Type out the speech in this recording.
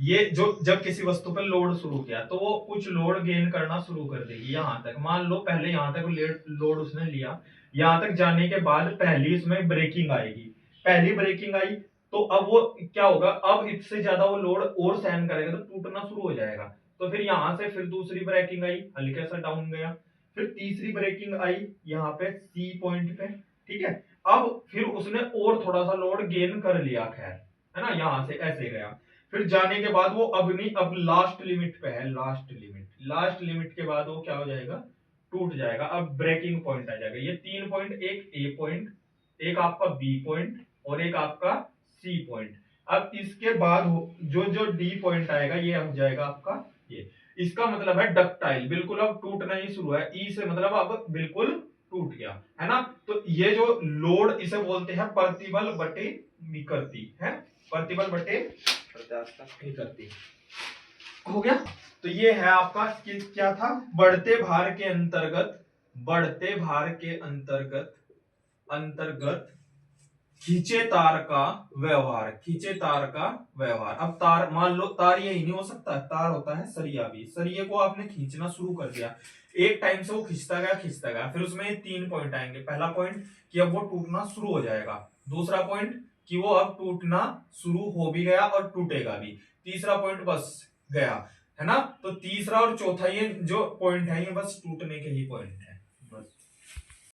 ये जो जब किसी वस्तु पर लोड शुरू किया तो वो कुछ लोड गेन करना शुरू कर देगी यहां तक। मान लो पहले यहां तक लोड उसने लिया, यहां तक जाने के बाद पहली इसमें ब्रेकिंग आएगी, पहली ब्रेकिंग आई तो अब वो क्या होगा, अब इससे ज्यादा वो लोड और सहन करेगा तो टूटना शुरू हो जाएगा। तो फिर यहां से फिर दूसरी ब्रेकिंग आई, हल्का सा डाउन गया, फिर तीसरी ब्रेकिंग आई यहाँ पे सी पॉइंट पे, ठीक है। अब फिर उसने और थोड़ा सा लोड गेन कर लिया, खैर है ना, यहां से ऐसे गया, फिर जाने के बाद वो अब नहीं, अब लास्ट लिमिट पे है, लास्ट लिमिट के बाद वो क्या हो जाएगा, टूट जाएगा। अब ब्रेकिंग पॉइंट आ जाएगा, ये 3 पॉइंट, एक ए पॉइंट, एक आपका बी पॉइंट और एक आपका सी पॉइंट। अब इसके बाद जो जो डी पॉइंट आएगा ये हो जाएगा आपका ये, इसका मतलब है डक्टाइल, बिल्कुल अब टूटना ही शुरू है, ई से मतलब अब बिल्कुल टूट गया, है ना। तो ये जो लोड इसे बोलते हैं प्रतिबल बटे विकृति, है प्रतिबल बटे विकृति, हो गया। तो ये है आपका क्या था, बढ़ते भार के अंतर्गत, बढ़ते भार के अंतर्गत अंतर्गत खींचे तार का व्यवहार, खींचे तार का व्यवहार। अब तार, मान लो तार यही नहीं हो सकता, तार होता है सरिया भी, सरिये को आपने खींचना शुरू कर दिया, एक टाइम से वो खींचता गया, फिर उसमें 3 पॉइंट आएंगे। पहला पॉइंट कि अब वो टूटना शुरू हो जाएगा, दूसरा पॉइंट कि वो अब टूटना शुरू हो भी गया और टूटेगा भी, तीसरा पॉइंट बस गया, है ना। तो तीसरा और चौथा ये जो पॉइंट है ये बस टूटने के ही पॉइंट है।